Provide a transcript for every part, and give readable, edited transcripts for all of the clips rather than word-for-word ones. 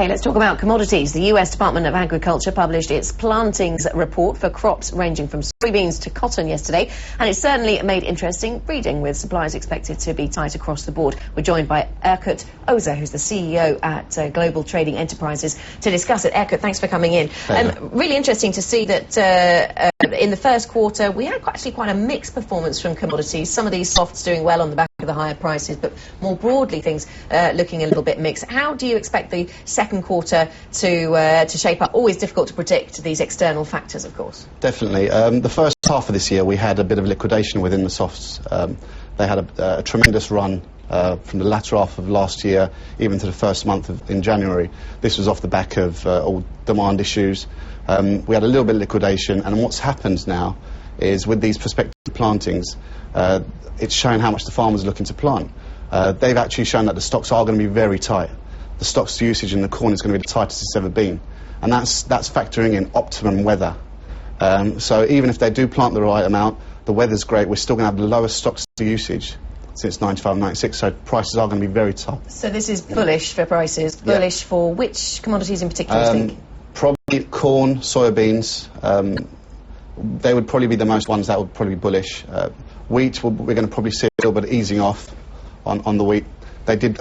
Hey, let's talk about commodities. The US Department of Agriculture published its plantings report for crops ranging from soybeans to cotton yesterday, and it certainly made interesting reading, with supplies expected to be tight across the board. We're joined by Erkut Ozer, who's the CEO at Global Trading Enterprises, to discuss it. Erkut, thanks for coming in. Really interesting to see that in the first quarter we had actually quite a mixed performance from commodities. Some of these softs doing well on the back of the higher prices, but more broadly things looking a little bit mixed. How do you expect the second quarter to shape up? Always difficult to predict these external factors, of course. Definitely. The first half of this year we had a bit of liquidation within the softs. They had a tremendous run from the latter half of last year even to the first month in January. This was off the back of all demand issues. We had a little bit of liquidation, and what's happened now is with these prospective plantings, it's showing how much the farmers are looking to plant. They've actually shown that the stocks are going to be very tight. The stocks to usage in the corn is going to be the tightest it's ever been, and that's factoring in optimum weather. So even if they do plant the right amount, the weather's great, we're still going to have the lowest stocks to usage since 95-96, so prices are going to be very tight. So this is bullish for prices. Bullish for which commodities in particular, do you think? Probably corn, soybeans. They would probably be the most ones that would probably be bullish. Wheat, we're going to probably see a little bit easing off on the wheat. They did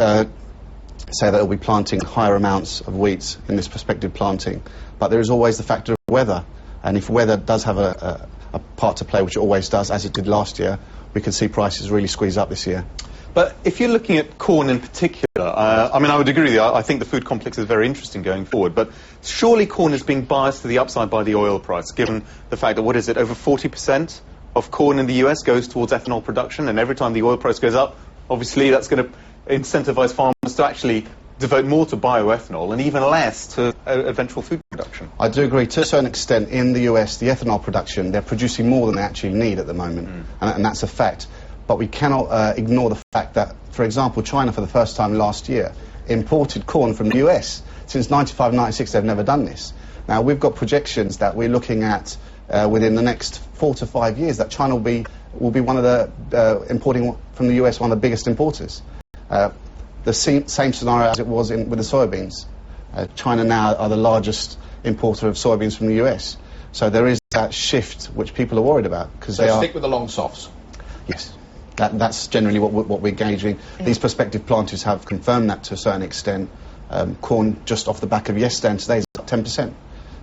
say that they'll be planting higher amounts of wheat in this prospective planting, but there is always the factor of weather, and if weather does have a part to play, which it always does, as it did last year, we could see prices really squeeze up this year. But if you're looking at corn in particular, I mean, I would agree with you. I think the food complex is very interesting going forward, but surely corn is being biased to the upside by the oil price, given the fact that, what is it, over 40% of corn in the US goes towards ethanol production, and every time the oil price goes up, obviously that's going to incentivize farmers to actually devote more to bioethanol and even less to eventual food production. I do agree to a certain extent. In the US, the ethanol production, they're producing more than they actually need at the moment, and that's a fact. But we cannot ignore the fact that, for example, China for the first time last year imported corn from the US. Since 95-96 they've never done this. Now we've got projections that we're looking at within the next 4 to 5 years that China will be one of the importing from the US, one of the biggest importers. The same scenario as it was with the soybeans. China now are the largest importer of soybeans from the US. So there is that shift which people are worried about, because they are... stick with the long softs. Yes. That's generally what we're gauging. These prospective planters have confirmed that to a certain extent. Corn, just off the back of yesterday and today, is up 10%.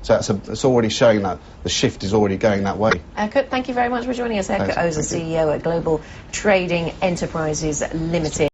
So it's already showing that the shift is already going that way. Erkut, thank you very much for joining us. Erkut Ozer, CEO at Global Trading Enterprises Limited.